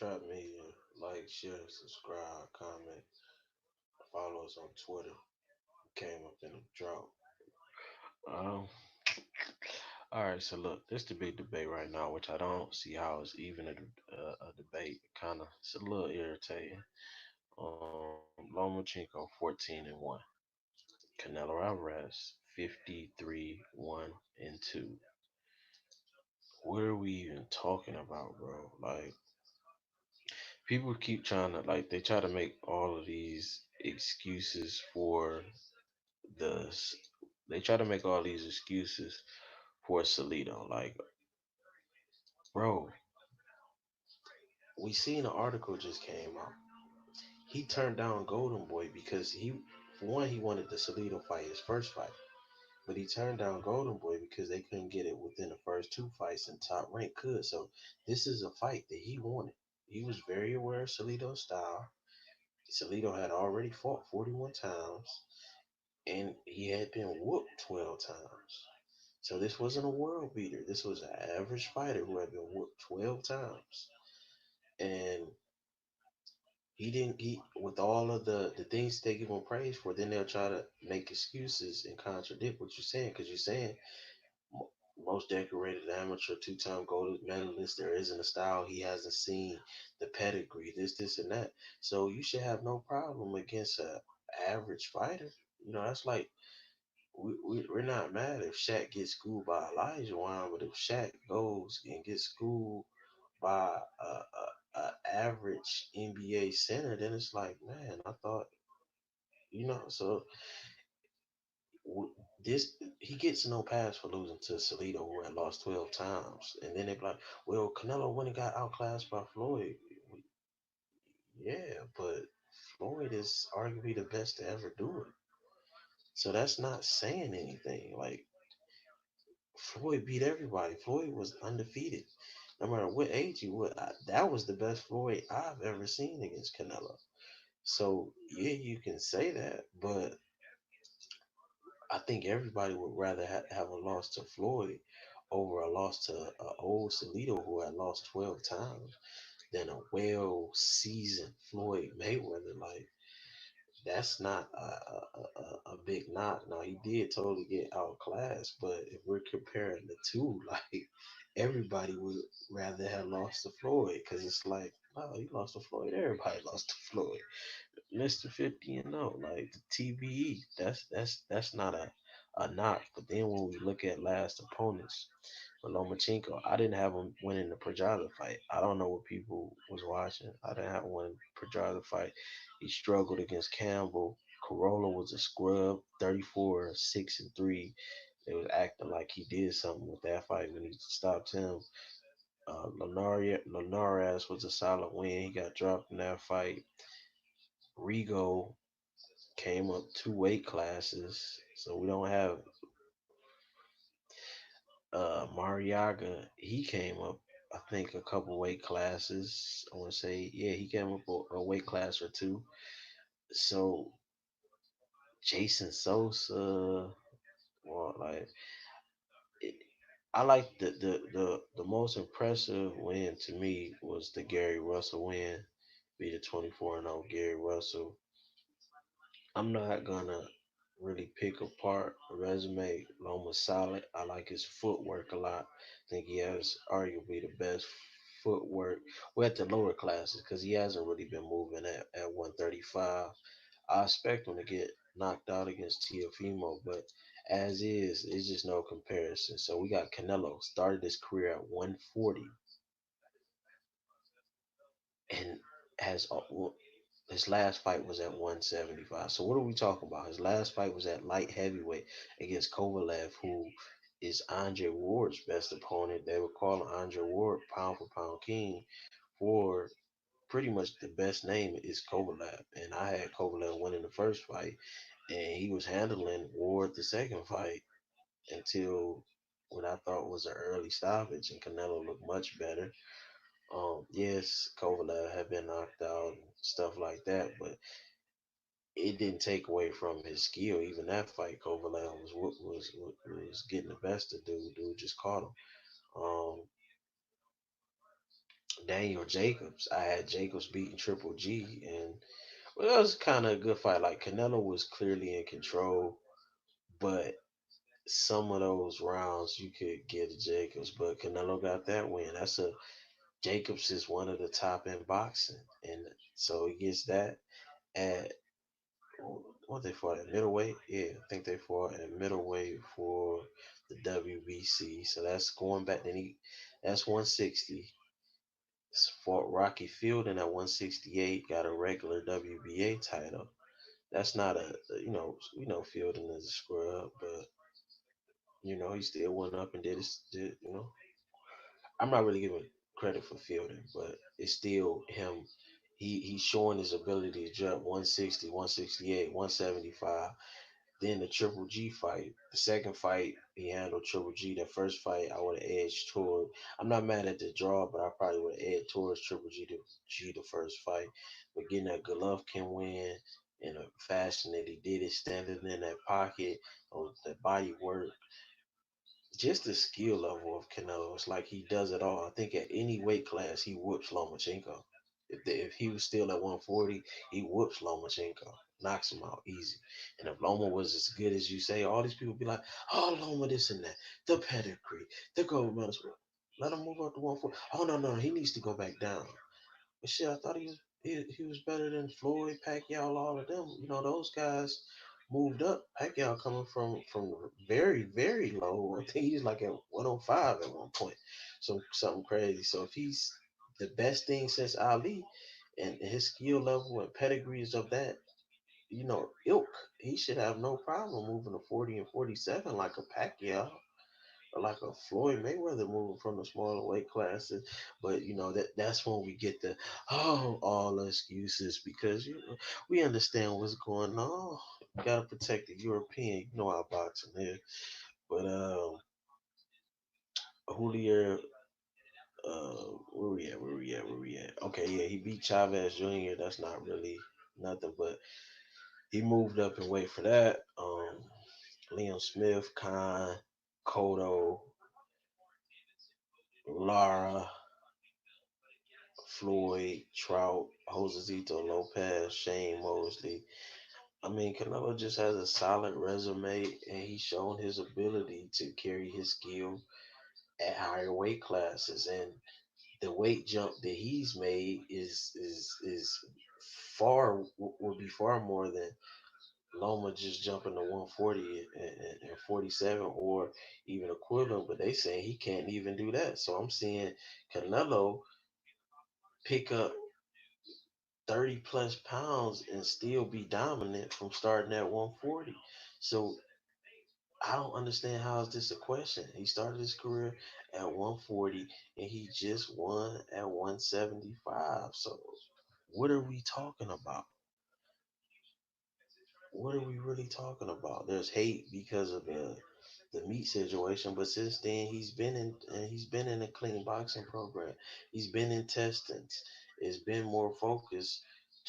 Trap Media. Like, share, subscribe, comment, follow us on Twitter. Came up in a drought. Um, all right, so look, this the big debate right now, which I don't see how it's even a debate. Kind of, it's a little irritating. Lomachenko 14-1, Canelo Alvarez 53-1-2. What are we even talking about, bro? Like, people keep trying to like they try to make all of these excuses for the. They try to make all these excuses for Salido. Like, bro, We seen an article just came out. He turned down Golden Boy because for one, he wanted the Salido fight, his first fight. But he turned down Golden Boy because they couldn't get it within the first two fights and Top Rank could. So this is a fight that he wanted. He was very aware of Salido's style. Salido had already fought 41 times and he had been whooped 12 times. So this wasn't a world beater. This was an average fighter who had been whooped 12 times. And he didn't, he, with all of the things they give him praise for, then they'll try to make excuses and contradict what you're saying because you're saying most decorated amateur, two-time gold medalist. There isn't a style he hasn't seen, the pedigree, this, and that. So you should have no problem against a average fighter. That's like we're not mad if Shaq gets schooled by Elijah Wan, but if Shaq goes and gets schooled by a average NBA center, then it's like, man, I thought, so w- this he gets no pass for losing to Salido, who had lost 12 times, and then they be like, well, Canelo went and got outclassed by Floyd. Yeah, but Floyd is arguably the best to ever do it. So that's not saying anything. Like Floyd beat everybody. Floyd was undefeated, no matter what age he was. That was the best Floyd I've ever seen against Canelo. So yeah, you can say that, but I think everybody would rather have a loss to Floyd over a loss to old Salido who had lost 12 times than a well seasoned Floyd Mayweather. Like that's not a big knock. Now he did totally get outclassed, but if we're comparing the two, like everybody would rather have lost to Floyd because it's like, oh, you lost to Floyd. Everybody lost to Floyd. Mr. 50-0, like the TBE. That's not a knock. But then when we look at last opponents, with Lomachenko, I didn't have him winning the Pedraza fight. I don't know what people was watching. I didn't have him winning the Pedraza fight. He struggled against Campbell. Corolla was a scrub, 34, 6-3. They was acting like he did something with that fight when he stopped him. Linares was a solid win. He got dropped in that fight. Rigo came up two weight classes, so we don't have Mariaga. He came up, I think, a couple weight classes. I want to say, yeah, he came up a weight class or two. So Jason Sosa, well, like it, I like the most impressive win to me was the Gary Russell win, be the 24-0 Gary Russell. I'm not gonna really pick apart a resume. Loma's solid. I like his footwork a lot. I think he has arguably the best footwork. We're at the lower classes because he hasn't really been moving at 135. I expect him to get knocked out against Tiafimo, but as is, it's just no comparison. So we got Canelo started his career at 140 and well, his last fight was at 175. So what are we talking about? His last fight was at light heavyweight against Kovalev, who is Andre Ward's best opponent. They were calling Andre Ward pound for pound king for pretty much the best name is Kovalev. And I had Kovalev winning the first fight, and he was handling Ward the second fight until what I thought was an early stoppage, and Canelo looked much better. Yes, Kovalev had been knocked out and stuff like that, but it didn't take away from his skill. Even that fight, Kovalev was getting the best of dude. Dude just caught him. Um, Daniel Jacobs. I had Jacobs beating Triple G, and well, it was kind of a good fight. Like Canelo was clearly in control, but some of those rounds you could get to Jacobs, but Canelo got that win. That's a Jacobs is one of the top in boxing, and so he gets that at what they fought at middleweight. Yeah, I think they fought at middleweight for the WBC. So that's going back. Then that's 160. Fought Rocky Fielding at 168. Got a regular WBA title. That's not Fielding is a scrub, but he still went up and did. I'm not really giving credit for Fielding, but it's still him. He's showing his ability to jump 160, 168, 175. Then the Triple G fight, the second fight, he handled Triple G. The first fight, I would have edged toward. I'm not mad at the draw, but I probably would have edged towards Triple G the first fight. But getting that Golovkin win in a fashion that he did it, standing in that pocket, on the body work, just the skill level of Canelo. It's like he does it all. I think at any weight class, he whoops Lomachenko. If he was still at 140, he whoops Lomachenko, knocks him out easy. And if Loma was as good as you say, all these people be like, oh, Loma this and that, the pedigree, the gold medals. Let him move up to 140. Oh, no, no, he needs to go back down. But shit, I thought he was better than Floyd, Pacquiao, all of them. Those guys moved up. Pacquiao coming from very very low. I think he's like at 105 at one point. Something crazy. So if he's the best thing since Ali, and his skill level and pedigree is of that ilk, he should have no problem moving to 40 and 47 like a Pacquiao or like a Floyd Mayweather moving from the smaller weight classes. But that's when we get the all the excuses because we understand what's going on. You gotta protect the European. You know how boxing is. But Julio, where we at? Where we at? Where we at? Okay, yeah, he beat Chavez Jr. That's not really nothing, but he moved up and wait for that. Liam Smith, Khan, Cotto, Lara, Floyd, Trout, Josecito Lopez, Shane Mosley. I mean, Canelo just has a solid resume, and he's shown his ability to carry his skill at higher weight classes. And the weight jump that he's made is far will be far more than Loma just jumping to 140 and 47 or even equivalent. But they say he can't even do that. So I'm seeing Canelo pick up 30 plus pounds and still be dominant from starting at 140. So I don't understand how is this a question. He started his career at 140 and he just won at 175. So what are we talking about? What are we really talking about? There's hate because of the meat situation, but since then he's been in a clean boxing program. He's been in testings. It's been more focused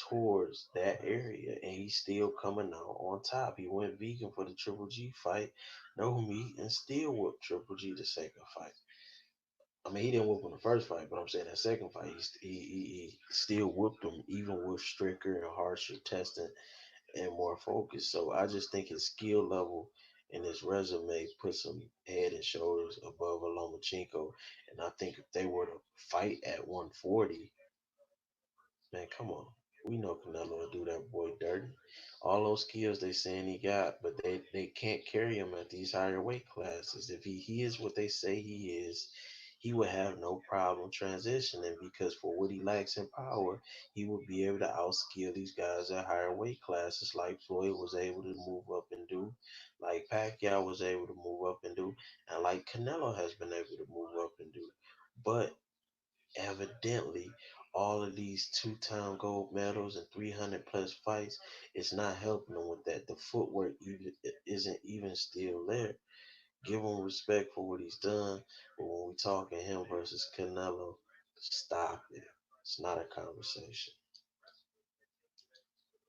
towards that area, and he's still coming out on top. He went vegan for the Triple G fight, no meat, and still whooped Triple G the second fight. I mean, he didn't whoop him the first fight, but I'm saying that second fight, he still whooped him, even with stricter and harsher testing and more focused. So I just think his skill level and his resume puts him head and shoulders above a Lomachenko. And I think if they were to fight at 140, man, come on. We know Canelo will do that boy dirty. All those skills they saying he got, but they can't carry him at these higher weight classes. If he is what they say he is, he would have no problem transitioning because for what he lacks in power, he would be able to outskill these guys at higher weight classes like Floyd was able to move up and do, like Pacquiao was able to move up and do, and like Canelo has been able to move up and do. But evidently, all of these two-time gold medals and 300 plus fights is not helping him with that. The footwork isn't even still there. Give him respect for what he's done, but when we talking him versus Canelo, stop it. It's not a conversation.